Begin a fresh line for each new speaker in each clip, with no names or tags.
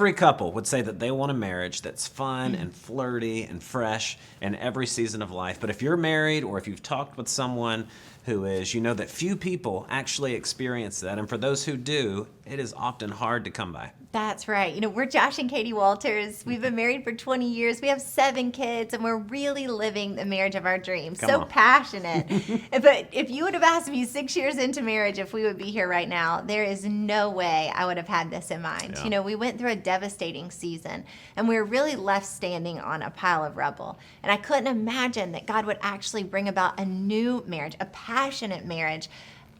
every couple would say that they want a marriage that's fun and flirty and fresh in every season of life. But if you're married or if you've talked with someone who is, you know that few people actually experience that. And for those who do, it is often hard to come by.
That's right. You know, we're Josh and Katie Walters. We've been married for 20 years. We have 7 kids, and we're really living the marriage of our dreams. So passionate. But if you would have asked me 6 years into marriage if we would be here right now, there is no way I would have had this in mind.
Yeah.
You know, we went through a devastating season, and we were really left standing on a pile of rubble. And I couldn't imagine that God would actually bring about a new marriage, a passionate marriage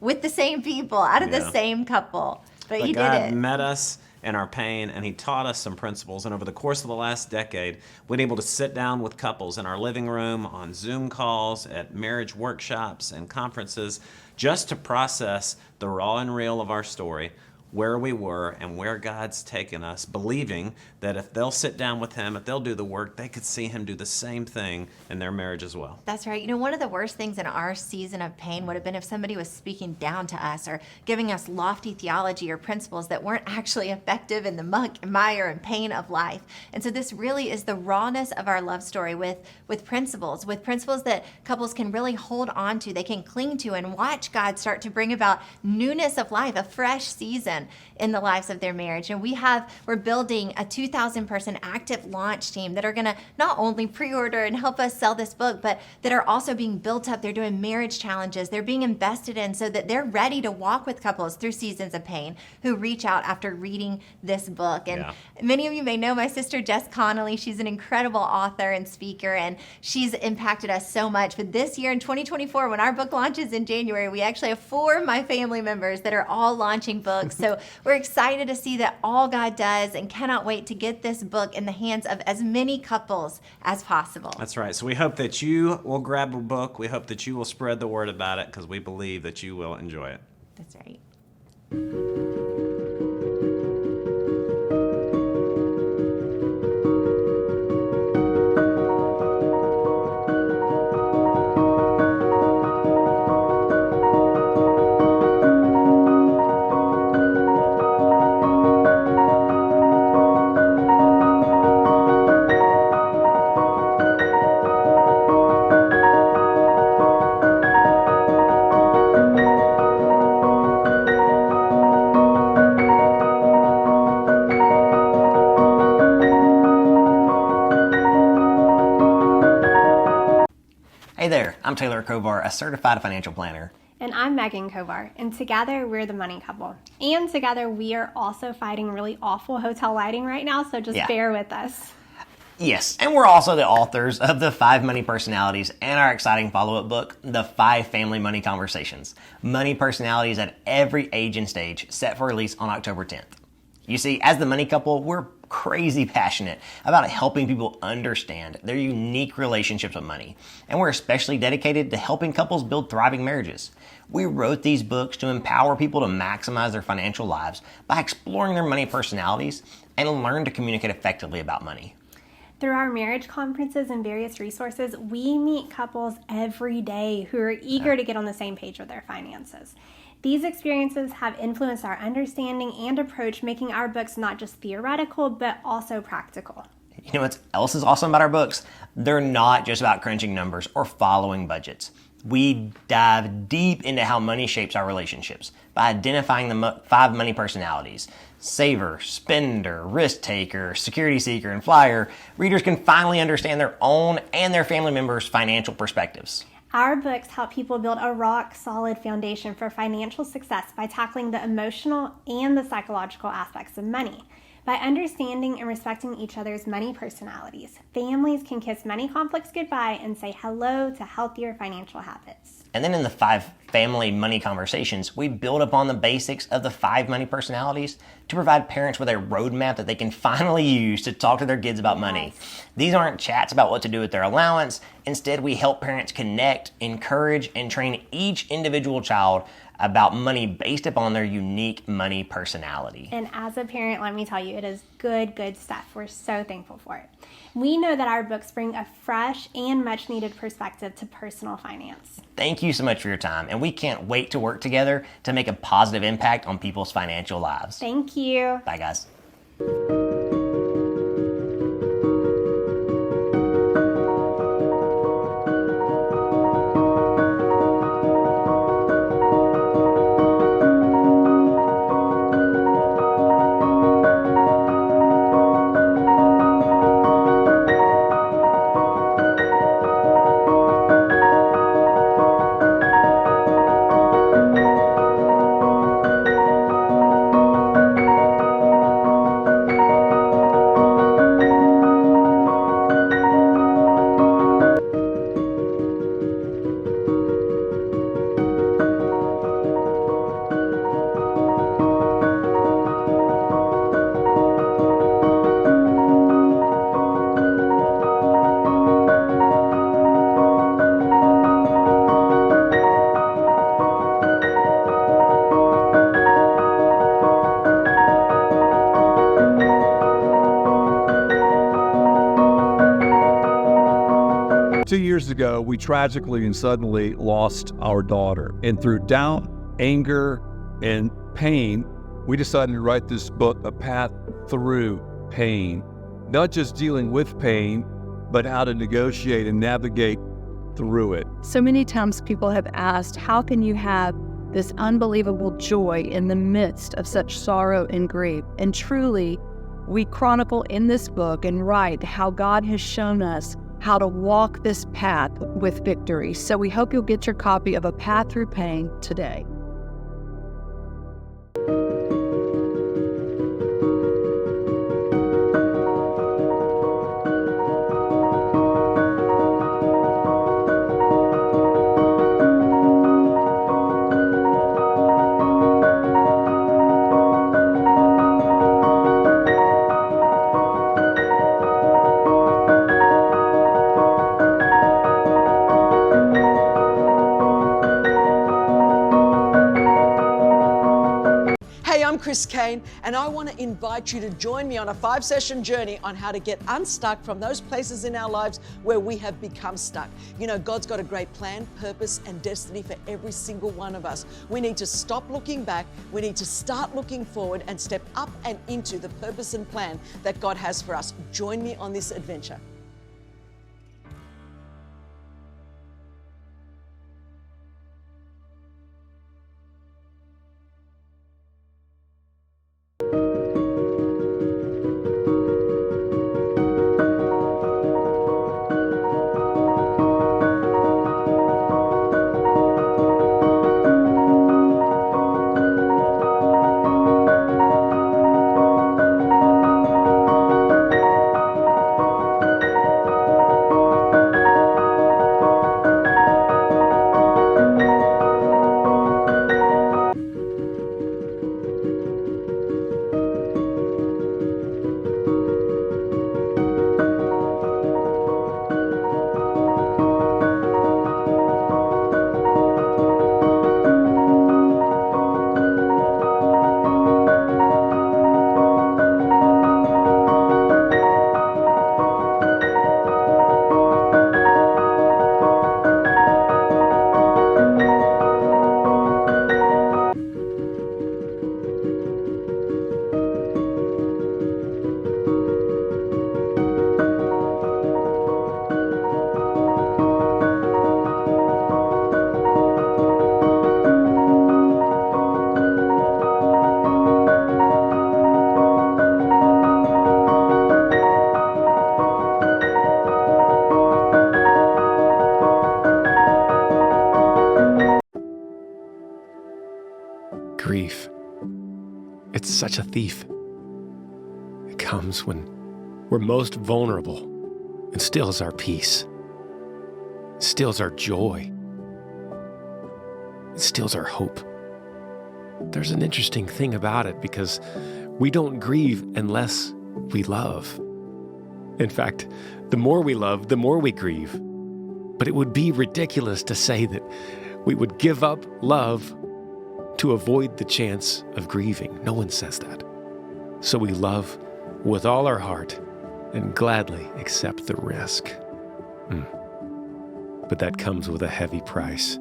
with the same people, out of the same couple. But He
God
did it.
met us in our pain, and He taught us some principles. And over the course of the last decade, we've been able to sit down with couples in our living room, on Zoom calls, at marriage workshops and conferences, just to process the raw and real of our story, where we were and where God's taken us, believing that if they'll sit down with Him, if they'll do the work, they could see Him do the same thing in their marriage as well.
That's right. You know, one of the worst things in our season of pain would have been if somebody was speaking down to us or giving us lofty theology or principles that weren't actually effective in the muck and mire and pain of life. And so this really is the rawness of our love story with principles that couples can really hold on to, they can cling to, and watch God start to bring about newness of life, a fresh season in the lives of their marriage. And we're building a 2,000 person active launch team that are going to not only pre-order and help us sell this book, but that are also being built up. They're doing marriage challenges. They're being invested in so that they're ready to walk with couples through seasons of pain who reach out after reading this book. And many of you may know my sister Jess Connolly. She's an incredible author and speaker, and she's impacted us so much. But this year in 2024, when our book launches in January, we actually have 4 of my family members that are all launching books. So we're excited to see that all God does, and cannot wait to get this book in the hands of as many couples as possible.
That's right. So we hope that you will grab a book. We hope that you will spread the word about it, because we believe that you will enjoy it.
That's right.
Hey there, I'm Taylor Kovar, a certified financial planner.
And I'm Megan Kovar, and together we're the Money Couple. And together we are also fighting really awful hotel lighting right now, so just bear with us.
Yes, and we're also the authors of the 5 Money Personalities and our exciting follow-up book, The 5 Family Money Conversations. Money personalities at every age and stage, set for release on October 10th. You see, as the Money Couple, we're crazy passionate about helping people understand their unique relationships with money. And we're especially dedicated to helping couples build thriving marriages. We wrote these books to empower people to maximize their financial lives by exploring their money personalities and learn to communicate effectively about money.
Through our marriage conferences and various resources, we meet couples every day who are eager to get on the same page with their finances. These experiences have influenced our understanding and approach, making our books not just theoretical, but also practical.
You know what else is awesome about our books? They're not just about crunching numbers or following budgets. We dive deep into how money shapes our relationships by identifying the 5 money personalities: saver, spender, risk taker, security seeker, and flyer. Readers can finally understand their own and their family members' financial perspectives.
Our books help people build a rock-solid foundation for financial success by tackling the emotional and the psychological aspects of money. By understanding and respecting each other's money personalities, families can kiss money conflicts goodbye and say hello to healthier financial habits.
And then in the 5 Family Money Conversations, we build upon the basics of the 5 money personalities to provide parents with a roadmap that they can finally use to talk to their kids about money. These aren't chats about what to do with their allowance. Instead, we help parents connect, encourage, and train each individual child about money based upon their unique money personality.
And as a parent, let me tell you, it is good stuff. We're so thankful for it. We know that our books bring a fresh and much needed perspective to personal finance.
Thank you so much for your time, and we can't wait to work together to make a positive impact on people's financial lives.
Thank you.
Bye, guys.
2 years ago, we tragically and suddenly lost our daughter. And through doubt, anger, and pain, we decided to write this book, A Path Through Pain. Not just dealing with pain, but how to negotiate and navigate through it.
So many times people have asked, how can you have this unbelievable joy in the midst of such sorrow and grief? And truly, we chronicle in this book and write how God has shown us how to walk this path with victory. So we hope you'll get your copy of A Path Through Pain today.
Hey, I'm Chris Kane, and I want to invite you to join me on a 5-session journey on how to get unstuck from those places in our lives where we have become stuck. You know, God's got a great plan, purpose, and destiny for every single one of us. We need to stop looking back, we need to start looking forward and step up and into the purpose and plan that God has for us. Join me on this adventure.
Grief. It's such a thief. It comes when we're most vulnerable and steals our peace, steals our joy, it steals our hope. There's an interesting thing about it because we don't grieve unless we love. In fact, the more we love, the more we grieve. But it would be ridiculous to say that we would give up love to avoid the chance of grieving. No one says that. So we love with all our heart and gladly accept the risk. But that comes with a heavy price.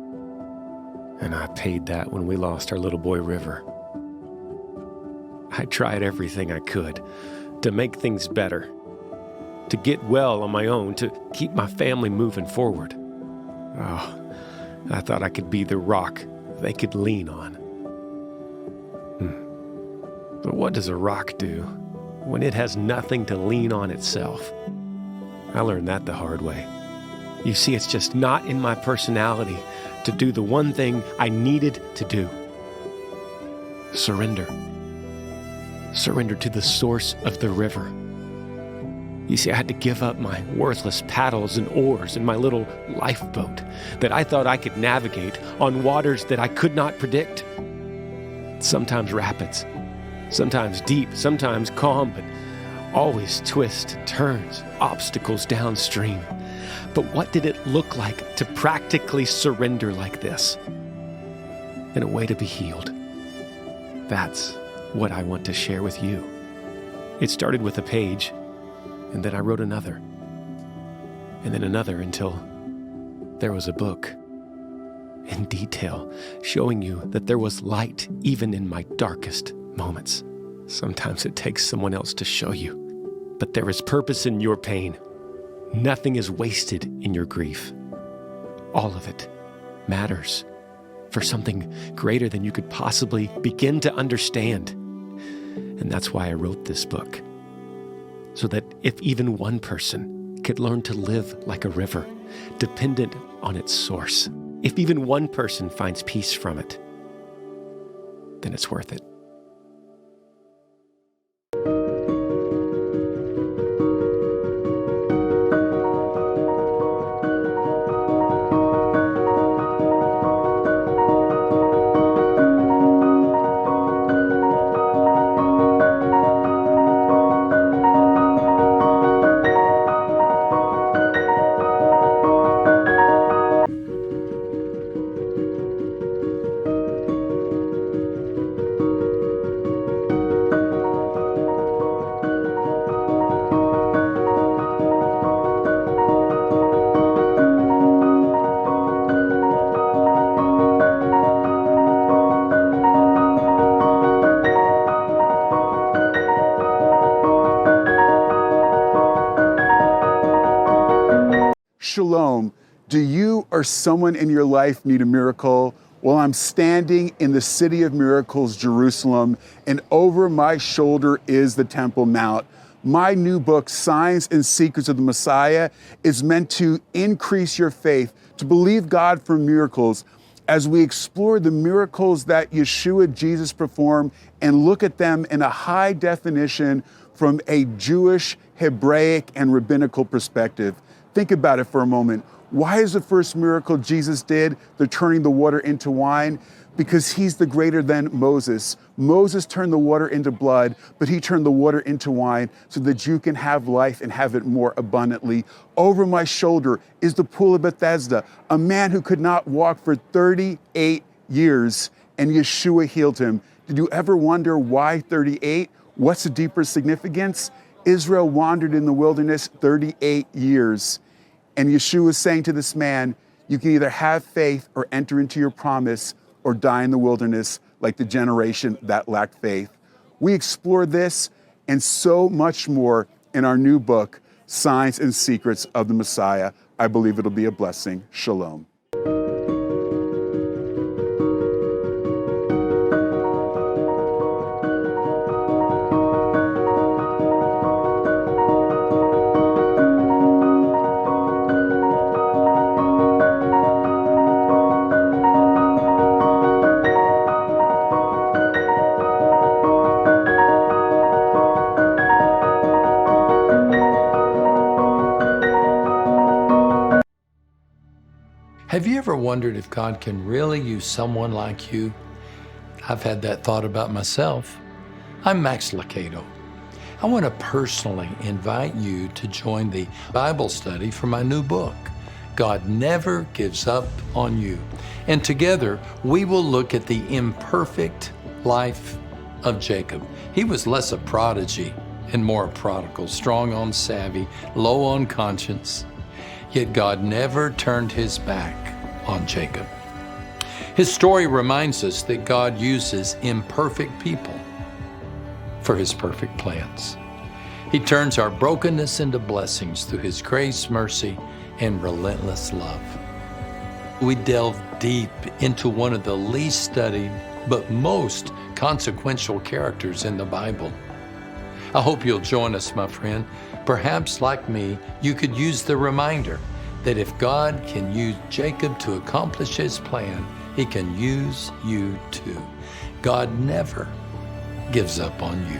And I paid that when we lost our little boy River. I tried everything I could to make things better, to get well on my own, to keep my family moving forward. Oh, I thought I could be the rock they could lean on. But what does a rock do when it has nothing to lean on itself? I learned that the hard way. You see, it's just not in my personality to do the one thing I needed to do. Surrender. Surrender to the source of the river. You see, I had to give up my worthless paddles and oars and my little lifeboat that I thought I could navigate on waters that I could not predict. Sometimes rapids, sometimes deep, sometimes calm, but always twists, turns, obstacles downstream. But what did it look like to practically surrender like this? In a way to be healed. That's what I want to share with you. It started with a page, and then I wrote another, and then another until there was a book in detail showing you that there was light even in my darkest moments. Sometimes it takes someone else to show you, but there is purpose in your pain. Nothing is wasted in your grief. All of it matters for something greater than you could possibly begin to understand. And that's why I wrote this book, so that if even one person could learn to live like a river, dependent on its source, if even one person finds peace from it, then it's worth it.
Shalom. Do you or someone in your life need a miracle? Well, I'm standing in the city of miracles, Jerusalem, and over my shoulder is the Temple Mount. My new book, Signs and Secrets of the Messiah, is meant to increase your faith, to believe God for miracles as we explore the miracles that Yeshua Jesus performed and look at them in a high definition from a Jewish, Hebraic, and rabbinical perspective. Think about it for a moment. Why is the first miracle Jesus did, the turning the water into wine? Because he's the greater than Moses. Moses turned the water into blood, but he turned the water into wine so that you can have life and have it more abundantly. Over my shoulder is the pool of Bethesda, a man who could not walk for 38 years, and Yeshua healed him. Did you ever wonder why 38? What's the deeper significance? Israel wandered in the wilderness 38 years. And Yeshua is saying to this man, you can either have faith or enter into your promise or die in the wilderness like the generation that lacked faith. We explore this and so much more in our new book, Signs and Secrets of the Messiah. I believe it'll be a blessing. Shalom.
Have you ever wondered if God can really use someone like you? I've had that thought about myself. I'm Max Lucado. I want to personally invite you to join the Bible study for my new book, God Never Gives Up on You. And together, we will look at the imperfect life of Jacob. He was less a prodigy and more a prodigal, strong on savvy, low on conscience. Yet God never turned his back on Jacob. His story reminds us that God uses imperfect people for his perfect plans. He turns our brokenness into blessings through his grace, mercy, and relentless love. We delve deep into one of the least studied but most consequential characters in the Bible. I hope you'll join us, my friend. Perhaps, like me, you could use the reminder that if God can use Jacob to accomplish his plan, he can use you too. God never gives up on you.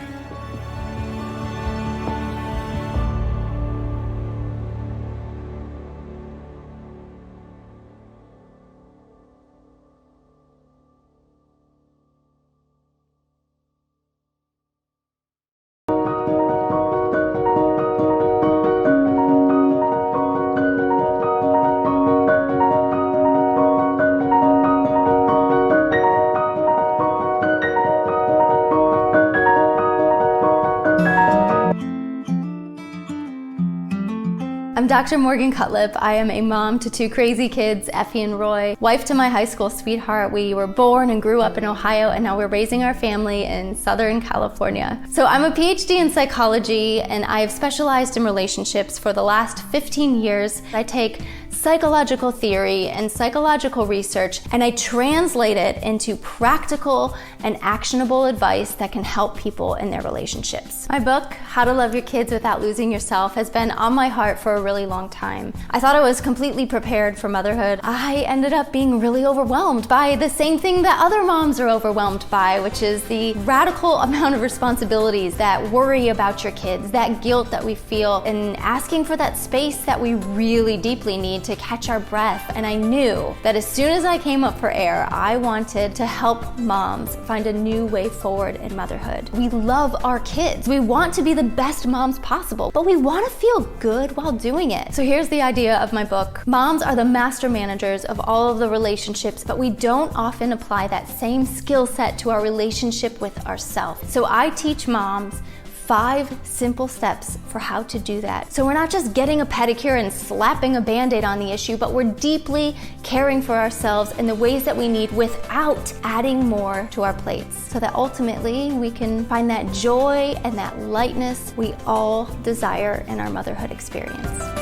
Dr. Morgan Cutlip. I am a mom to 2 crazy kids, Effie and Roy, wife to my high school sweetheart. We were born and grew up in Ohio, and now we're raising our family in Southern California. So I'm a PhD in psychology, and I have specialized in relationships for the last 15 years. I take psychological theory and psychological research, and I translate it into practical and actionable advice that can help people in their relationships. My book, How to Love Your Kids Without Losing Yourself, has been on my heart for a really long time. I thought I was completely prepared for motherhood. I ended up being really overwhelmed by the same thing that other moms are overwhelmed by, which is the radical amount of responsibilities, that worry about your kids, that guilt that we feel, and asking for that space that we really deeply need to catch our breath. And I knew that as soon as I came up for air, I wanted to help moms find a new way forward in motherhood. We love our kids. We want to be the best moms possible, but we want to feel good while doing it. So here's the idea of my book. Moms are the master managers of all of the relationships, but we don't often apply that same skill set to our relationship with ourselves. So I teach moms 5 simple steps for how to do that. So we're not just getting a pedicure and slapping a Band-Aid on the issue, but we're deeply caring for ourselves in the ways that we need without adding more to our plates, so that ultimately we can find that joy and that lightness we all desire in our motherhood experience.